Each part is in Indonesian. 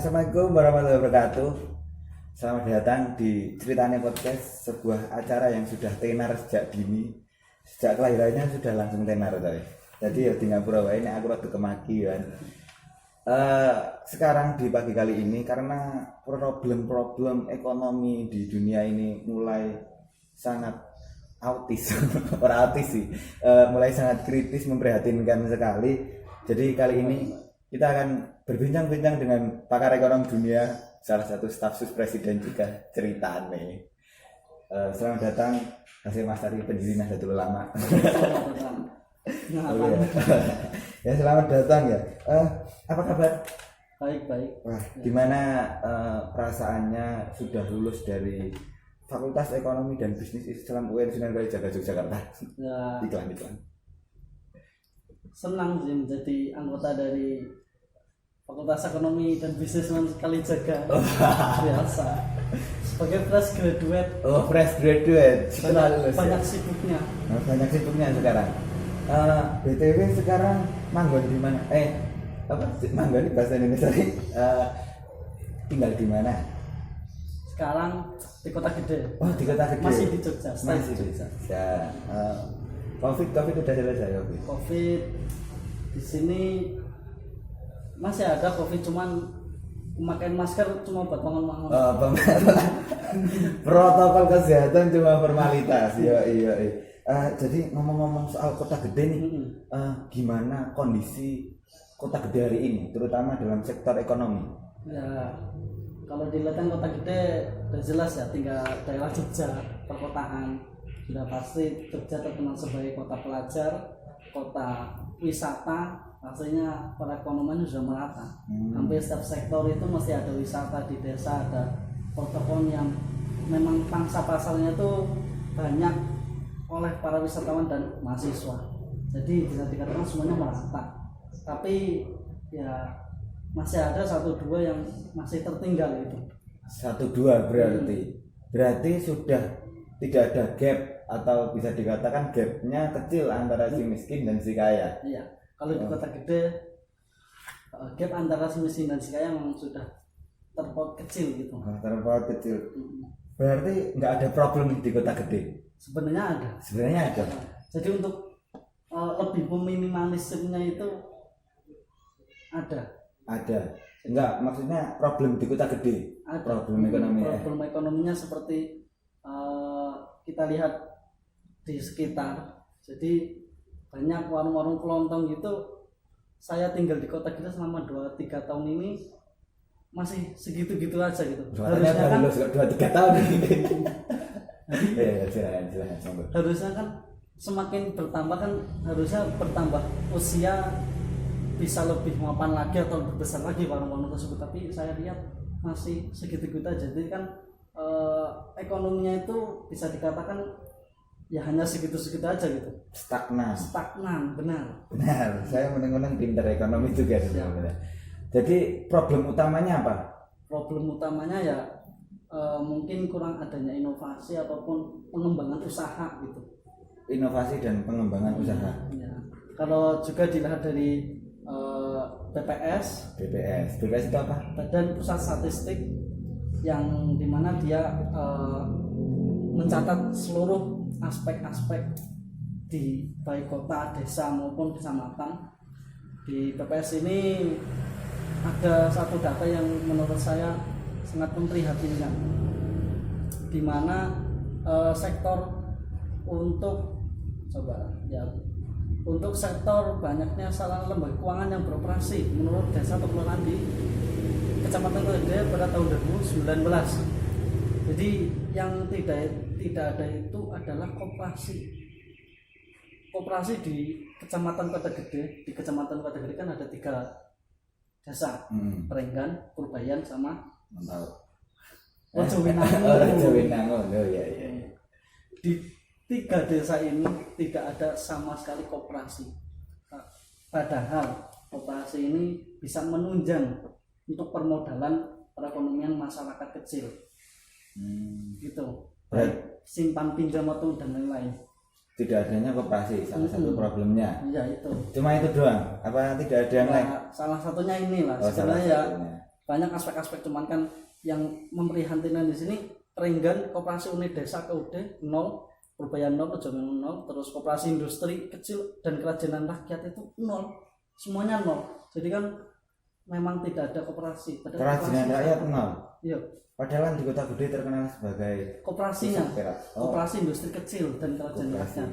Assalamualaikum warahmatullahi wabarakatuh. Selamat datang di Ceritanya Podcast, sebuah acara yang sudah tenar sejak dini. Sejak kelahirannya sudah langsung tenar tadi. Jadi ya di ngapura wae nek aku rada kemaki kan. Sekarang di pagi kali ini karena problem-problem ekonomi di dunia ini mulai sangat autis, orang autis sih, mulai sangat kritis, memprihatinkan sekali. Jadi kali ini kita akan berbincang-bincang dengan pakar ekonomi dunia, salah satu staf sus presiden juga ceritane. Selamat datang Hasyim Asy'ari, pendiri Nahdlatul Ulama. Oh, ya. Ya selamat datang ya. Apa kabar? Baik. Wah, gimana perasaannya sudah lulus dari Fakultas Ekonomi dan Bisnis Islam UIN Sunan Kalijaga Yogyakarta? Ya, Iklan. senang sih menjadi anggota dari Fakultas Ekonomi dan Bisnis Sunan Kalijaga. Biasa. Sebagai fresh graduate. Oh, fresh graduate. Setelah lulus. Banyak Ya? sibuknya. Banyak sibuknya sekarang. BTW sekarang manggon di mana? Manggon di bahasa Indonesia ini tinggal di mana? Sekarang di Kota Gede. Oh, di Kota Gede. Masih di Jogja. Masih di Jogja. COVID udah selesai ya? Covid di sini masih ada Covid, cuman pemakaian masker cuma buat bangun-bangun. Protokol kesehatan cuma formalitas. Iya. Jadi ngomong-ngomong soal Kota Gede nih, gimana kondisi Kota Gede hari ini, terutama dalam sektor ekonomi? Ya, kalau dilihat Kota Gede udah jelas ya, tinggal daerah Jogja, perkotaan. Sudah pasti Jogja terkenal sebagai kota pelajar, kota wisata. Pastinya perekonomian sudah merata. Hampir setiap sektor itu mesti ada wisata di desa, ada pertokoan yang memang pangsa pasarnya itu banyak oleh para wisatawan dan mahasiswa. Jadi bisa dikatakan semuanya merata. Tapi ya masih ada 1-2 yang masih tertinggal itu. 1-2 berarti sudah tidak ada gap, atau bisa dikatakan gapnya kecil antara si miskin dan si kaya. Iya, kalau di Kota Gede gap antara si miskin dan si kaya memang sudah terpaut kecil gitu. Terpaut kecil. Berarti nggak ada problem di Kota Gede? Sebenarnya ada. Jadi untuk lebih meminimalisirnya itu ada. Enggak, maksudnya problem di Kota Gede. Ada. Problem ekonominya seperti kita lihat di sekitar. Jadi banyak warung-warung kelontong gitu. Saya tinggal di Kota Gede selama 2-3 tahun ini masih segitu-gitu aja gitu. Harusnya kan 2-3 tahun ini. Silakan. Harusnya kan semakin bertambah kan, harusnya bertambah usia bisa lebih mapan lagi atau lebih besar lagi warung-warung tersebut, tapi saya lihat masih segitu-gitu aja. Jadi kan ekonominya itu bisa dikatakan ya hanya segitu-segitu aja gitu. Stagnan, benar. Saya mendengar pintar ekonomi juga sebenarnya. Jadi problem utamanya apa? Problem utamanya ya mungkin kurang adanya inovasi ataupun pengembangan usaha gitu. Inovasi dan pengembangan usaha. Ya. Kalau juga dilihat dari BPS itu apa? Badan Pusat Statistik, yang dimana dia mencatat seluruh aspek-aspek di baik kota, desa maupun kecamatan. Di BPS ini ada satu data yang menurut saya sangat memprihatinkan, di mana sektor untuk sektor banyaknya salah lembaga keuangan yang beroperasi menurut desa atau kelurahan di Kecamatan Kota Gede pada tahun 2019. Jadi yang tidak ada itu adalah koperasi di Kecamatan Kota Gede. Di Kecamatan Kota Gede kan ada 3 desa, Perenggan, Purbayan, sama Rojowinangun. Ya. Di 3 desa ini tidak ada sama sekali koperasi. Padahal koperasi ini bisa menunjang untuk permodalan perekonomian masyarakat kecil. Gitu. Baik simpan pinjam atau dan lain-lain. Tidak adanya koperasi salah satu problemnya. Iya itu. Cuma itu doang. Apa tidak ada yang lain? Salah satunya inilah. Sebenarnya ya banyak aspek-aspek, cuman kan yang memprihatinkan di sini Renggan koperasi unit desa KUD 0, Purbaya 0, Rejono 0, terus koperasi industri kecil dan kerajinan rakyat itu 0, semuanya 0. Jadi kan memang tidak ada koperasi. Kerajinan rakyat 0. Iya. Padahal kan di Kota Gede terkenal sebagai koperasinya, perak. koperasi industri kecil dan kerajinan rakyat.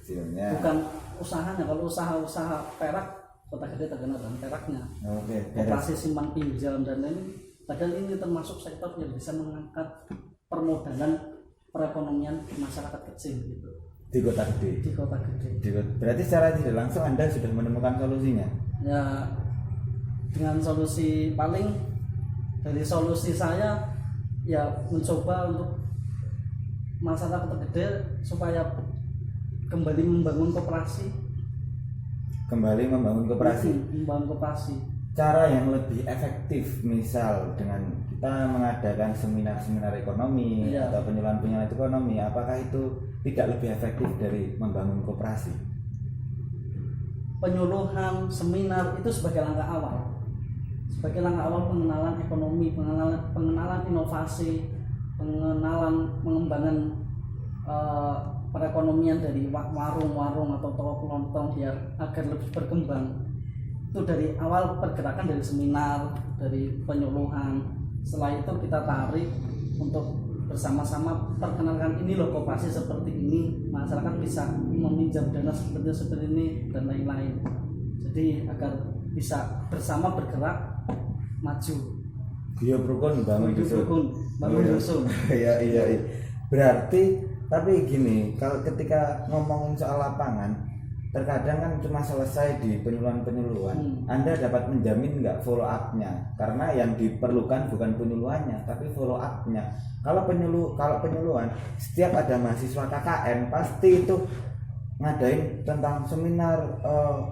Kecilnya. Bukan usahanya. Kalau usaha perak, Kota Gede terkenal dengan peraknya. Oke. Koperasi simpan pinjam dan lain. Padahal ini termasuk sektor yang bisa mengangkat permodalan perekonomian masyarakat kecil gitu. Di Kota Gede. Di Kota Gede. Berarti secara tidak langsung Anda sudah menemukan solusinya. Ya, dengan solusi paling dari solusi saya ya mencoba untuk masyarakat Kota Gede supaya kembali membangun koperasi. Kembali membangun koperasi. Membangun koperasi. Cara yang lebih efektif, misal dengan kita mengadakan seminar-seminar ekonomi atau penyuluhan-penyuluhan ekonomi, apakah itu tidak lebih efektif dari membangun koperasi? Penyuluhan, seminar itu sebagai langkah awal. Sebagai langkah awal pengenalan ekonomi, pengenalan inovasi, pengenalan pengembangan perekonomian dari warung-warung atau toko kelontong agar lebih berkembang. Itu dari awal pergerakan, dari seminar, dari penyuluhan. Setelah itu kita tarik untuk bersama-sama perkenalkan ini loh koperasi seperti ini, masyarakat bisa meminjam dana seperti ini dan lain-lain. Jadi agar bisa bersama bergerak maju. Guyub rukun bangun dusun. Iya. Berarti tapi gini, kalau ketika ngomongin soal lapangan, terkadang kan cuma selesai di penyuluhan. Anda dapat menjamin nggak follow up-nya? Karena yang diperlukan bukan penyuluhannya, tapi follow up-nya. Kalau penyuluhan, setiap ada mahasiswa KKN pasti itu ngadain tentang seminar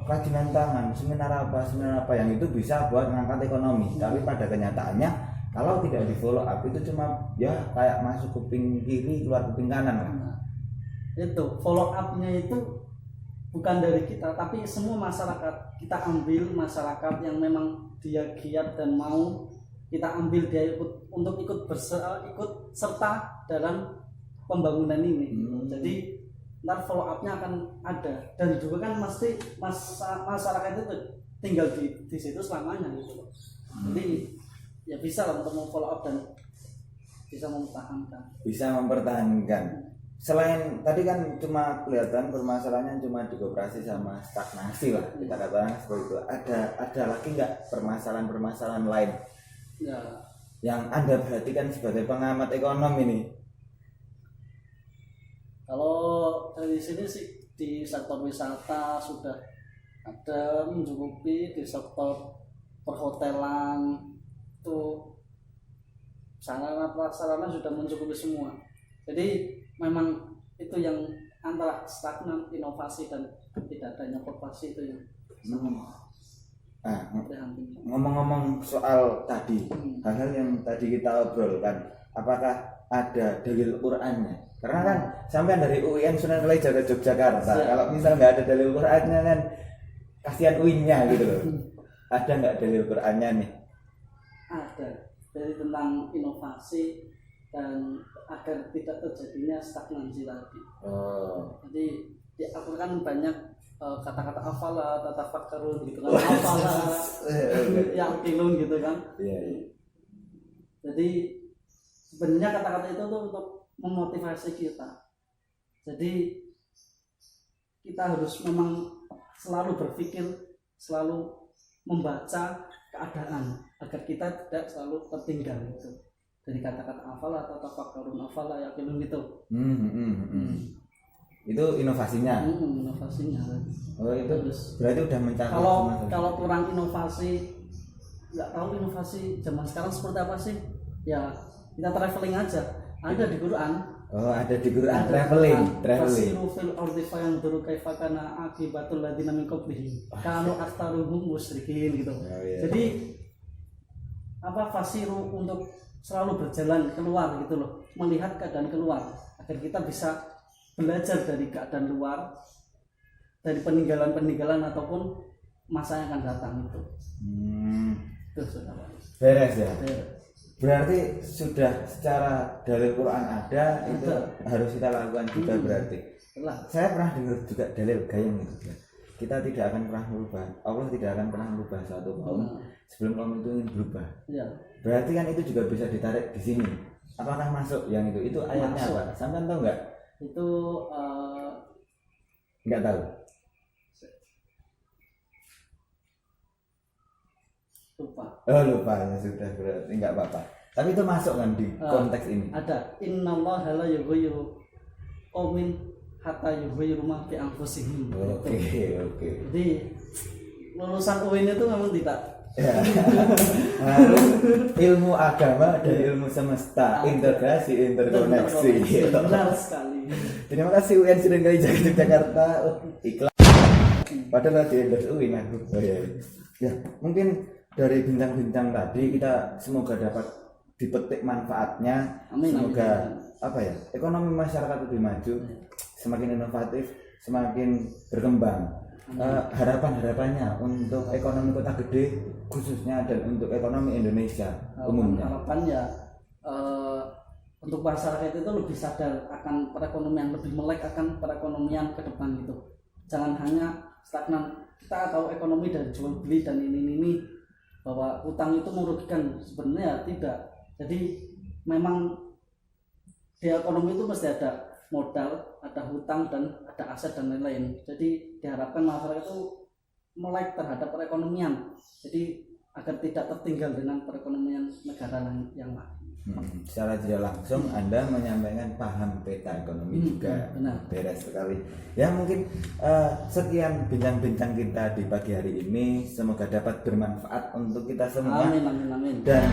kerajinan tangan, seminar apa yang itu bisa buat ngangkat ekonomi. Tapi pada kenyataannya kalau tidak di follow up itu cuma ya kayak masuk kuping kiri keluar kuping kanan lah. Itu follow up-nya itu bukan dari kita, tapi semua masyarakat. Kita ambil masyarakat yang memang dia giat dan mau, kita ambil dia untuk ikut serta dalam pembangunan ini. Jadi ntar follow up-nya akan ada, dan juga kan mesti masyarakat itu tinggal di situ selamanya gitu loh. Jadi ya bisa lah untuk follow up dan bisa mempertahankan. Selain tadi kan cuma kelihatan permasalahannya cuma di koperasi sama stagnasi lah, kita katakan seperti itu. Ada lagi nggak permasalahan lain ya, yang Anda perhatikan sebagai pengamat ekonomi ini? Kalau dari sini sih di sektor wisata sudah ada mencukupi, di sektor perhotelan itu sarana prasarana sudah mencukupi semua. Jadi memang itu yang antara stagnan, inovasi dan tidak adanya koperasi itu yang ngomong-ngomong soal tadi hal-hal yang tadi kita obrolkan, apakah ada dalil Qur'annya? Karena kan sampai dari UIN Sunan Kalijaga Yogyakarta, kalau misal nggak ada dalil Qur'annya kan kasihan UIN-nya gitu loh. Ada nggak dalil Qur'annya nih? Ada, dari tentang inovasi dan agar tidak terjadinya stagnasi lagi. Jadi di Al-Quran banyak kata-kata afala, tatafakkarun gitu kan, afala, yaqilun gitu kan. Jadi sebenarnya kata-kata itu tuh untuk memotivasi kita. Jadi kita harus memang selalu berpikir, selalu membaca keadaan agar kita tidak selalu tertinggal gitu. Dari kata-kata afala atau tafakkarun, afala yaqilun gitu. Itu inovasinya. Inovasinya. Oh itu berarti udah mencari. Kalau kurang inovasi, nggak tahu inovasi zaman sekarang seperti apa sih? Ya kita traveling aja. Ada di Quran. Oh ada di Quran, traveling. Fasiru fil ardi fayanzuru kaifa kana aqibatul ladzina min qablihim kanu aktsaruhum musyrikin gitu. Jadi fasiru untuk selalu berjalan keluar gitu loh, melihat keadaan keluar agar kita bisa belajar dari keadaan luar, dari peninggalan ataupun masa yang akan datang itu. Itu sudah Pak. Beres ya. Beres. Berarti sudah secara dalil Quran ada, itu harus kita lakukan juga berarti. Setelah Saya pernah dengar juga dalil gayung itu. Kita tidak akan pernah merubah, Allah tidak akan pernah merubah suatu kaum sebelum kaum itu ingin berubah. ya Berarti kan itu juga bisa ditarik di sini. Apakah masuk yang itu? Itu ayatnya Masuk. apa? Sampai tahu nggak? itu Nggak tahu. lupa. Oh lupa ya sudah berarti nggak apa-apa. Tapi itu masuk kan di konteks ini. Ada innallaha la yughayyiru qaumin hatta yughayyiru ma bi anfusihim. Oke. Jadi lulusan UIN itu memang tidak Ya. Harus ilmu agama dan ilmu semesta, integrasi, interkoneksi. benar sekali. Terima kasih UIN Seringai Jakarta. Iklan. Padahal di endorse UIN aku. Oh, ya. Ya, mungkin dari bintang-bintang tadi kita semoga dapat dipetik manfaatnya. Amin, Semoga amin. apa ya? Ekonomi masyarakat lebih maju, semakin inovatif, semakin berkembang. Harapan-harapannya untuk ekonomi kota gede khususnya dan untuk ekonomi Indonesia umumnya. Harapannya untuk masyarakat itu lebih sadar akan perekonomian, lebih melek akan perekonomian ke depan gitu. Jangan hanya stagnan. Kita tahu ekonomi dari jual beli dan ini bahwa utang itu merugikan, sebenarnya tidak. Jadi memang di ekonomi itu mesti ada modal, ada hutang dan ada aset dan lain-lain. Jadi diharapkan masyarakat itu melek terhadap perekonomian. Jadi agar tidak tertinggal dengan perekonomian negara yang lain. Secara tidak langsung Anda menyampaikan paham peta ekonomi juga. Benar. Beres sekali. Ya mungkin sekian bincang-bincang kita di pagi hari ini, semoga dapat bermanfaat untuk kita semua. Amin. Dan